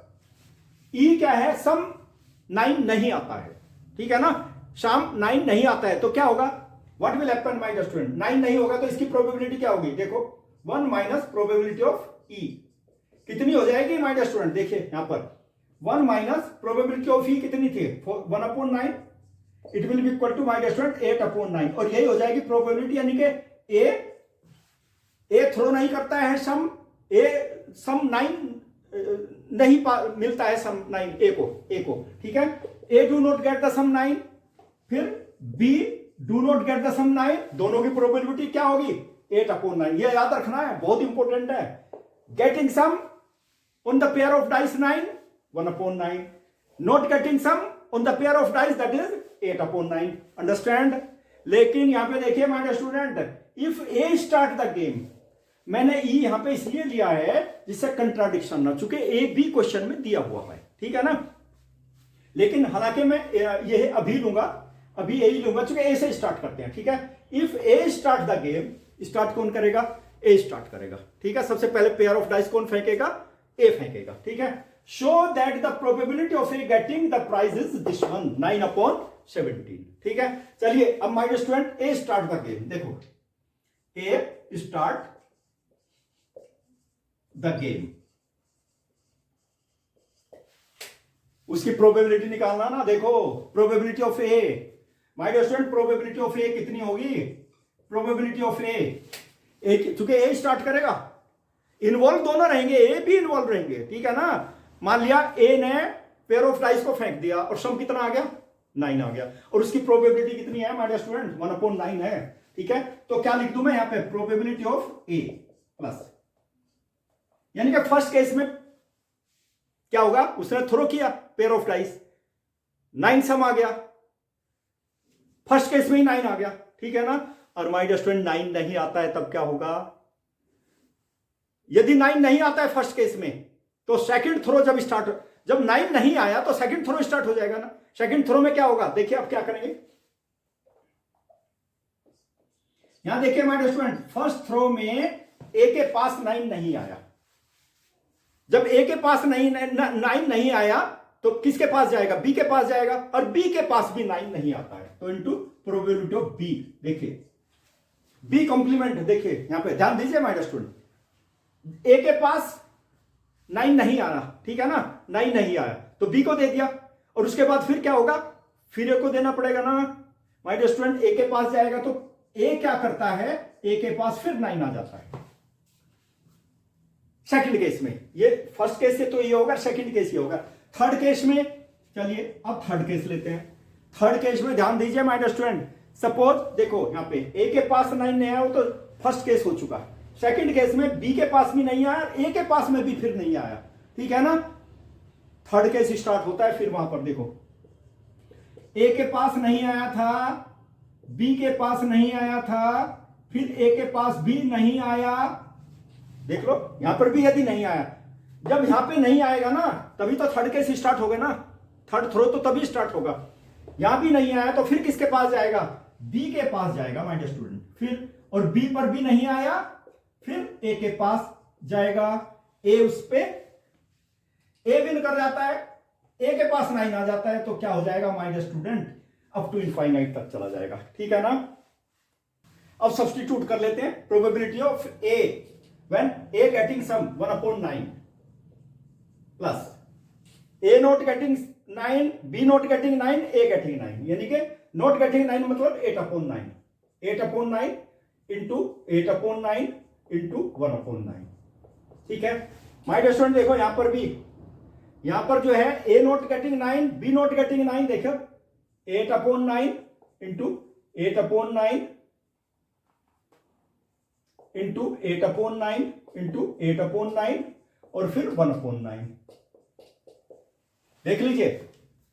ई क्या है, सम 9 नहीं आता है, ठीक है ना। सम 9 नहीं आता है तो क्या होगा, what will happen my dear student, 9 नहीं होगा तो इसकी प्रोबेबिलिटी क्या होगी, देखो 1 माइनस प्रोबेबिलिटी ऑफ ई कितनी हो जाएगी माय डियर स्टूडेंट, देखिए यहां पर 1 माइनस प्रोबेबिलिटी ऑफ ई कितनी थी 1/9, it will be equal to my dear student 8/9, और यही हो जाएगी प्रोबेबिलिटी, यानी कि ए थ्रो नहीं करता है सम, सम 9 नहीं मिलता है सम 9 ए को, ठीक है। A do not get the sum 9, फिर B do not get the sum 9, दोनों की प्रोबेबिलिटी क्या होगी 8/9, ये याद रखना है, बहुत इंपॉर्टेंट है। Getting sum on the pair of dice 9, 1/9, not getting sum on the pair of dice that is 8/9, understand. लेकिन यहां पे देखिए my dear student, if A start the game, मैंने ई यहां पे इसलिए लिया है जिससे कंट्राडिक्शन ना, चूंकि ए बी क्वेश्चन में दिया हुआ है, ठीक है ना। लेकिन हालांकि मैं ये अभी लूंगा, अभी यही लूंगा, चूंकि ए से स्टार्ट करते हैं, ठीक है। If A start the game, start कौन करेगा, ए स्टार्ट करेगा, ठीक है। सबसे पहले पेयर ऑफ डाइस कौन फेंकेगा, ए फेंकेगा, ठीक है। Show that the probability of A getting the prize is this one, 9/17, ठीक है। चलिए अब my dear student A start the game, देखो ए स्टार्ट द गेम, उसकी प्रोबेबिलिटी निकालना ना, देखो probability of A, my dear student probability of A कितनी होगी, प्रोबेबिलिटी ऑफ ए, चूंकि ए स्टार्ट करेगा, इन्वॉल्व दोनों रहेंगे, ए भी इन्वॉल्व रहेंगे, ठीक है ना। मान लिया ए ने पेयर ऑफ डाइस को फेंक दिया और सम कितना आ गया 9 आ गया, और उसकी प्रोबेबिलिटी कितनी है माय डियर स्टूडेंट 1/9 है, ठीक है। तो क्या लिख दूं मैं यहां पे, प्रोबेबिलिटी ऑफ ए प्लस, यानी कि फर्स्ट केस में क्या होगा, उसने थ्रो किया पेयर ऑफ डाइस, 9 सम आ गया, फर्स्ट केस में ही 9 आ गया, ठीक है ना। और माय डियर स्टूडेंट 9 नहीं आता है तब क्या होगा, यदि 9 नहीं आता है फर्स्ट केस में तो सेकंड थ्रो जब 9 नहीं आया तो सेकंड थ्रो स्टार्ट हो जाएगा ना। सेकंड थ्रो में क्या होगा, देखिए अब क्या करेंगे, यहां देखिए my dear student, first throw में ए के पास 9 नहीं आया, जब ए के पास 9 नहीं आया तो किसके पास जाएगा, बी के पास जाएगा, और बी के पास भी 9 नहीं आता है, तो इनटू प्रोबेबिलिटी ऑफ बी, देखिए बी कॉम्प्लीमेंट, देखिए यहां पे ध्यान दीजिए माय डियर स्टूडेंट, ए के पास 9 नहीं आया, ठीक है ना, 9 नहीं आया तो बी को दे दिया, और उसके बाद फिर क्या होगा, फिर ए को देना पड़ेगा ना माय डियर स्टूडेंट, ए के पास जाएगा तो ए क्या करता है, ए के पास फिर 9 आ जाता है सेकंड केस में, ये फर्स्ट केस से तो ये होगा, सेकंड केस ये होगा, थर्ड केस में, चलिए अब थर्ड केस लेते हैं। थर्ड केस में ध्यान दीजिए माय डियर स्टूडेंट, सपोज देखो यहां पे ए के पास 9 नहीं आया, वो तो फर्स्ट केस हो चुका है, सेकंड केस में बी के पास भी नहीं आया, ए के पास में भी फिर नहीं आया, ठीक है ना। थर्ड केस स्टार्ट होता है, फिर वहां पर देखो ए के पास नहीं आया था, बी के पास नहीं आया था, फिर ए के पास भी नहीं आया, देख लो यहां पर भी यदि नहीं आया, जब यहां पे नहीं आएगा ना तभी तो थर्ड केस स्टार्ट होगा ना, थर्ड थ्रो तो तभी स्टार्ट होगा, यहां भी नहीं आया तो फिर किसके पास जाएगा, बी के पास जाएगा माय डियर स्टूडेंट, फिर और बी पर भी नहीं आया, फिर ए के पास जाएगा, ए उस पे ए विन कर जाता है, ए के पास 9 आ जाता है, तो क्या हो जाएगा my dear student, up to infinite तक चला जाएगा, ठीक है ना। अब सब्स्टिट्यूट कर लेते हैं, probability of A when A getting sum 1/9 plus A not getting 9, B not getting 9, A getting 9, यानी कि नॉट गेटिंग 9 मतलब 8/9, 8/9 इंटू 8/9 इंटू 1/9, ठीक है। माय डियर स्टूडेंट देखो यहां पर भी, यहां पर जो है A not getting 9, B not getting 9, देखो 8/9 इंटू 8/9 इंटू 8/9 इंटू 8/9 और फिर 1/9, देख लीजिए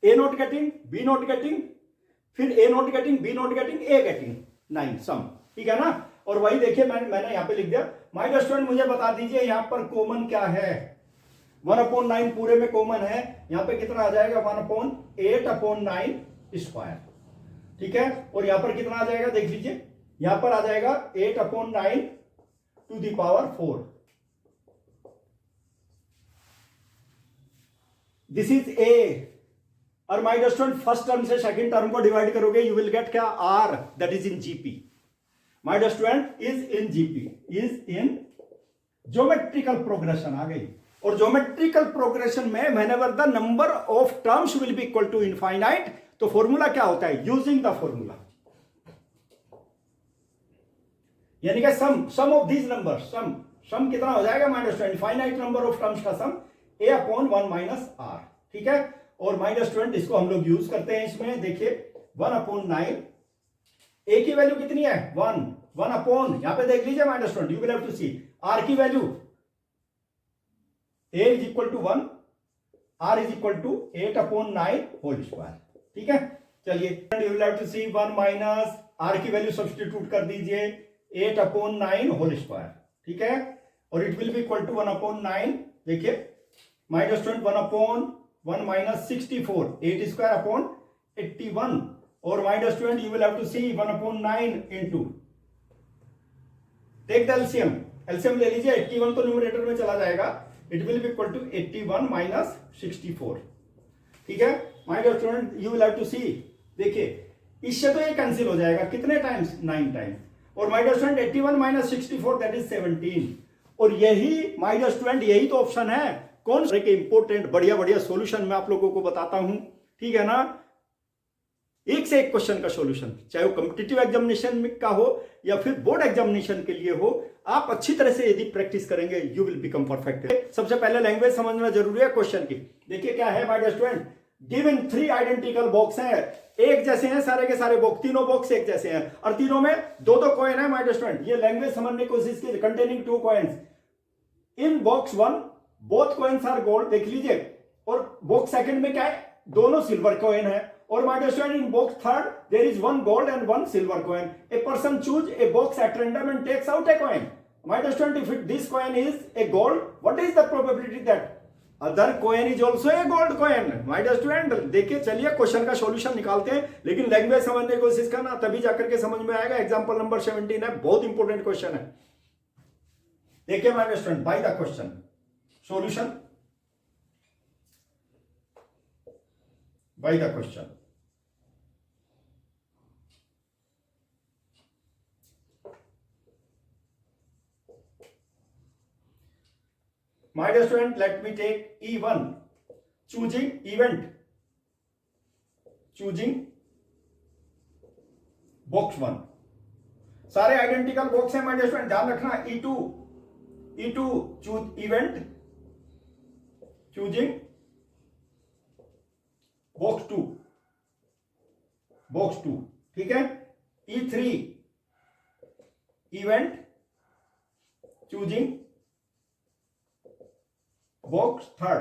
A not getting, B not getting, फिर A not getting, B not getting, A getting 9 sum, ठीक है ना। और वही देखिए मैंने यहां पे लिख दिया, माय डियर स्टूडेंट मुझे बता दीजिए यहां पर कॉमन क्या है, 1/9 पूरे में कॉमन है, यहां पे कितना आ जाएगा 1/8/9 स्क्वायर, ठीक है। और यहां पर कितना आ जाएगा देख लीजिए, यहां पर आ जाएगा 8/9 to the power 4, this is a और my dear student first term से सेकंड टर्म को डिवाइड करोगे, यू विल गेट क्या, r, that is in GP. My dear student is in GP, is in geometrical progression आ गई। और ज्योमेट्रिकल प्रोग्रेशन में whenever the number of terms will be equal to infinite, तो फॉर्मूला क्या होता है, यूजिंग द फॉर्मूला, यानी कि सम ऑफ दीज नंबर, सम कितना हो जाएगा minus 20, finite number of terms का सम a अपॉन 1 माइनस आर, ठीक है। और माइनस 20 इसको हम लोग यूज करते हैं इसमें, देखिए 1 अपॉन 9, a की वैल्यू कितनी है 1 अपॉन, यहां पे देख लीजिए minus 20, you will have to see r की value, a is equal to 1, r is equal to 8 upon 9 whole square, ठीक है। चलिए you will have to see 1 minus r की वैल्यू सब्स्टिट्यूट कर दीजिए 8 अपॉन 9 होल स्क्वायर, ठीक है। और it will be equal to 1 upon 9, देखिए minus 20 1 upon 1 minus 64, 8 square upon 81, और minus 20 you will have to see 1 upon 9 into, take the LCM, LCM ले लीजिए, 81 तो न्यूमरेटर में चला जाएगा, it will be equal to 81 minus 64, ठीक है। Minus 20 you will have to see, देखिए इससे तो ये कैंसिल हो जाएगा, कितने टाइम्स, 9 टाइम्स, और माइनस 20 81 माइनस 64 दैट इज 17, और यही माइनस 20 यही तो ऑप्शन है, कौन से इंपोर्टेंट बढ़िया बढ़िया सॉल्यूशन मैं आप लोगों को बताता हूं, ठीक है ना। एक से एक क्वेश्चन का सॉल्यूशन, चाहे वो कॉम्पिटिटिव एग्जामिनेशन में का हो या फिर बोर्ड एग्जामिनेशन के लिए हो, आप अच्छी तरह से यदि प्रैक्टिस करेंगे यू विल बिकम परफेक्ट। सबसे पहले लैंग्वेज समझना जरूरी है क्वेश्चन की। देखिए क्या है my dear student, given 3 identical box हैं, एक जैसे हैं सारे के सारे बॉक्स, तीनों बॉक्स एक जैसे हैं और तीनों में दो कॉइन है माय डियर स्टूडेंट। ये लैंग्वेज समझने की कोशिश कीजिए, containing 2 coins, in box 1 both coins are gold, देख लीजिए, और बॉक्स सेकंड में क्या है, दोनों सिल्वर कॉइन है, और my dear student in box third there is 1 gold and 1 silver coin, a person choose a box at random and takes out a coin. My dear student if this coin is a gold, what is the probability that other coin is also a gold coin. My dear student देखिए, चलिए क्वेश्चन का सॉल्यूशन निकालते हैं, लेकिन लैंग्वेज समझने की कोशिश करना, तभी जाकर के समझ में आएगा। एग्जांपल नंबर 17 है, बहुत इंपॉर्टेंट क्वेश्चन है। देखिए my dear student, by the question solution, by the question. My dear student, let me take E1, choosing event, choosing box 1, सारे आइडेंटिकल बॉक्स हैं माय डियर स्टूडेंट, ध्यान रखना। E2 choose event, choosing box 2, ठीक है। E3 इवेंट, चूजिंग बॉक्स 3,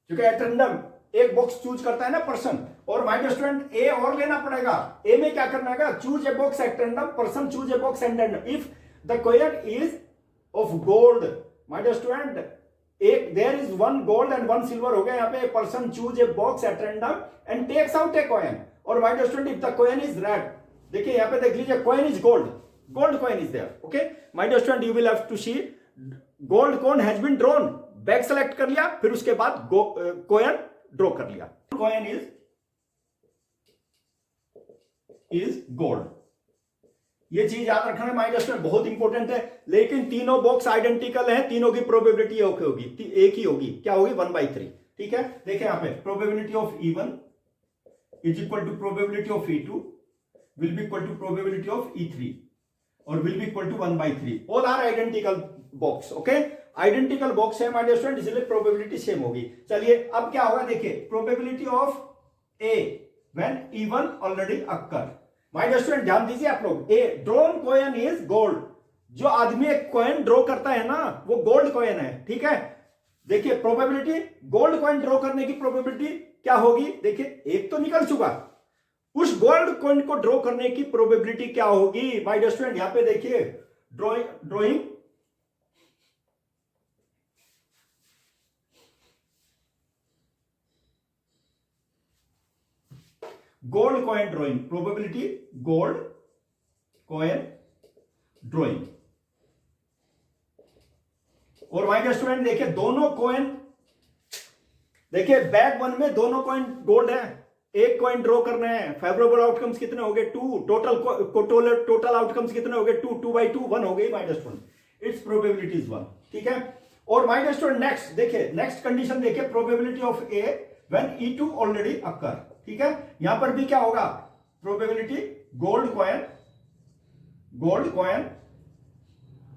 क्योंकि एटेंडम एक बॉक्स चूज करता है ना पर्सन, और माय डियर स्टूडेंट ए और लेना पड़ेगा। ए में क्या करना है, choose a box at random, person choose a box at random if the coin is of gold. My dear student एक there is 1 gold and 1 silver हो गया, यहाँ पे person choose a box at random and takes out a coin. और my dear student if the coin is red, देखिए यहाँ पे देख लीजिए coin is gold coin is there, okay. My dear student you will have to see gold coin has been drawn, bag select कर लिया, फिर उसके बाद कॉइन ड्रॉ कर लिया, कॉइन इज गोल्ड। ये चीज याद रखना है माय डियर स्टूडेंट, बहुत इंपॉर्टेंट है। लेकिन तीनों बॉक्स आइडेंटिकल हैं, तीनों की प्रोबेबिलिटी एक ही होगी, क्या होगी 1/3, ठीक है। देखिए यहां पे probability of E1 is equal to probability of E2 will be equal to probability of E3 और will be equal to 1/3, all are identical box, okay. Identical box है माय डियर स्टूडेंट, इसलिए प्रोबेबिलिटी सेम होगी। चलिए अब क्या होगा, देखिए probability of A when E1 already occur. My dear student ध्यान दीजिए आप लोग, a drawn coin is gold, जो आदमी एक कॉइन ड्रॉ करता है ना वो गोल्ड कॉइन है, ठीक है। देखिए प्रोबेबिलिटी, गोल्ड कॉइन ड्रॉ करने की प्रोबेबिलिटी क्या होगी, देखिए एक तो निकल चुका, उस गोल्ड कॉइन को ड्रॉ करने की प्रोबेबिलिटी क्या होगी माय डियर स्टूडेंट। यहां पे देखिए drawing gold coin drawing, probability gold coin drawing. और माय डियर स्टूडेंट देखिए दोनों कॉइन देखिए बैग 1 में दोनों कॉइन गोल्ड है, एक कॉइन ड्रॉ करना है, फेवरेबल आउटकम्स कितने हो गए 2, टोटल आउटकम्स कितने हो गए 2, 2/2 1 हो गई माइनस 1, इट्स प्रोबेबिलिटी इज 1, ठीक है। और माइनस 1 नेक्स्ट देखिए, नेक्स्ट कंडीशन देखिए, probability of A when E2 already occur, ठीक है। यहां पर भी क्या होगा, प्रोबेबिलिटी गोल्ड कॉइन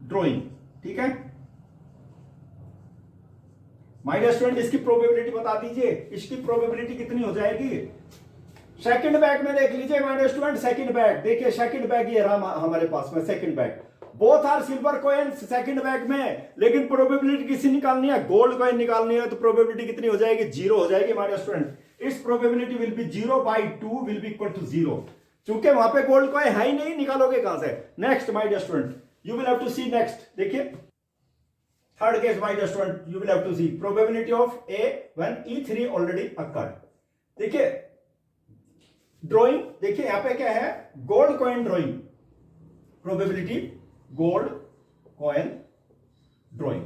ड्रॉइंग, ठीक है। -20 इसकी प्रोबेबिलिटी बता दीजिए, इसकी प्रोबेबिलिटी कितनी हो जाएगी। सेकंड बैग में देख लीजिए -20 सेकंड बैग, देखिए सेकंड बैग ये रहा हमारे पास में, second bag both are silver coins second bag में, लेकिन प्रोबेबिलिटी किसी निकालनी है, गोल्ड कॉइन निकालनी है, तो प्रोबेबिलिटी कितनी हो जाएगी 0 हो जाएगी -20, it's probability will be 0/2 will be equal to 0, चूंकि वहां पे गोल्ड कॉइन है ही नहीं, निकालोगे कहां से। Next -20 you will have to see next, देखिए third case -20 you will have to see probability of A when E3 already occurred। देखिए ड्रॉइंग, देखिए यहां पे क्या है, gold coin drawing, probability gold coin drawing,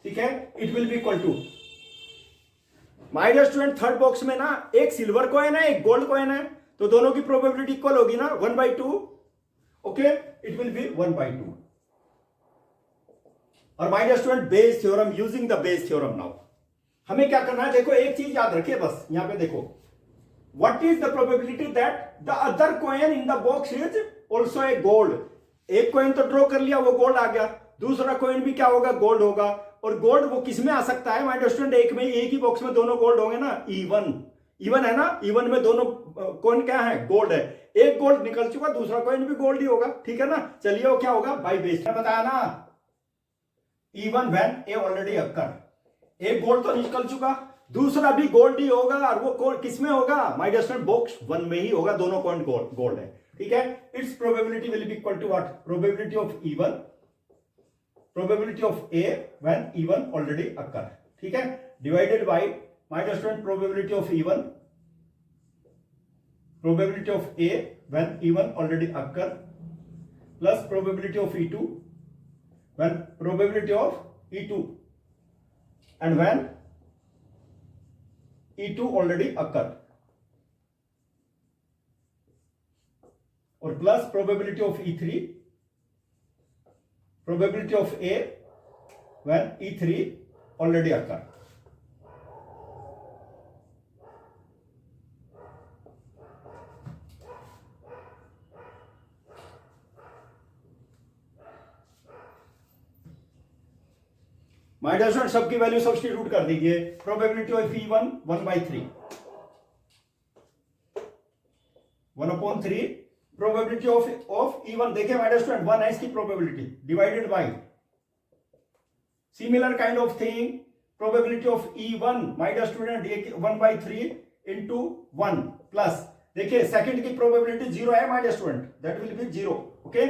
ठीक है। It will be equal to -20 third box में ना एक सिल्वर कॉइन है एक गोल्ड कॉइन है, तो दोनों की प्रोबेबिलिटी इक्वल होगी ना 1/2, ओके, इट विल बी 1/2। और -20 Bayes theorem, using the Bayes theorem now हमें क्या करना है, देखो एक चीज याद रखिए बस, यहां पे देखो what is the probability that the other coin in the box is also a gold. एक कॉइन तो ड्रॉ कर लिया, वो गोल्ड आ गया, दूसरा कॉइन भी क्या होगा, गोल्ड होगा। और गोल्ड वो किस में आ सकता है, -20 एक में, एक ही बॉक्स में दोनों गोल्ड होंगे ना, इवन है ना, इवन में दोनों कॉइन क्या है, गोल्ड है, एक गोल्ड निकल चुका, दूसरा कॉइन भी गोल्ड ही होगा, ठीक है ना। चलिए वो क्या होगा, बाई बेस बताया ना, इवन व्हेन ए ऑलरेडी अकर, एक गोल्ड तो निकल चुका, दूसरा भी गोल्ड ही होगा, और वो किस में होगा, -20 बॉक्स 1 में ही होगा, दोनों कॉइन गोल्ड है, ठीक है। It's probability will be equal to what, probability of even, probability of A when even already occur, ठीक है, divided by -20 probability of even, probability of A when even already occur, plus probability of E2 when probability of E2 and when E2 already occur, or plus probability of E3, probability of A when E3 already occur। -20 सबकी वैल्यू सब्स्टिट्यूट कर दीजिए, probability of E1 1/3, 1/3 probability of E1, देखिए -20 1 है इसकी probability, divided by similar kind of thing, probability of E1 -20 1/3 into 1 plus, देखिए सेकंड की प्रोबेबिलिटी 0 है -20, that will B 0, okay,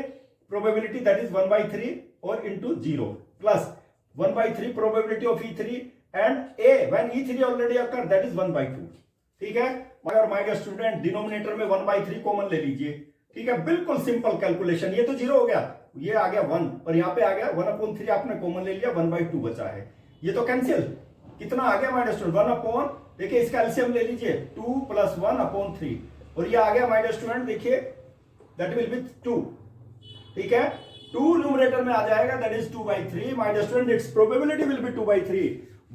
probability that is 1/3 और into 0 plus 1/3 probability of E3 and A when E3 already occur, that is 1/2, ठीक है। और -20 डिनोमिनेटर में 1/3 कॉमन ले लीजिए, ठीक है, बिल्कुल सिंपल कैलकुलेशन, ये तो 0 हो गया, ये आ गया 1 और यहां पे आ गया 1/3, आपने कॉमन ले लिया, 1/2 बचा है, ये तो कैंसिल, कितना आ गया -1 देखिए इसका एलसीएम ले लीजिए 2 + 1/3 और ये आ गया -20, देखिए दैट विल बी 2, ठीक है, 2 न्यूमरेटर में आ जाएगा, that is 2/3 -20, it's probability will B 2/3।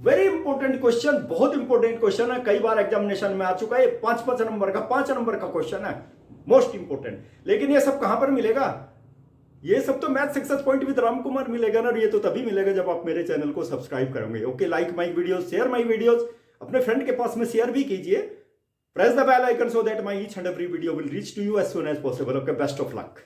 Very important question, बहुत इंपॉर्टेंट क्वेश्चन है, कई बार एग्जामिनेशन में आ चुका है, 5 नंबर का क्वेश्चन है, मोस्ट इंपॉर्टेंट। लेकिन ये सब कहां पर मिलेगा, ये सब तो math success point with Ram Kumar मिलेगा ना, और ये तो तभी मिलेगा जब आप मेरे चैनल को सब्सक्राइब करोगे। Okay, like my video, share my videos, अपने फ्रेंड के पास में शेयर भी कीजिए, press the bell icon so that my each and every video will reach to you as soon as possible. Okay, best of luck.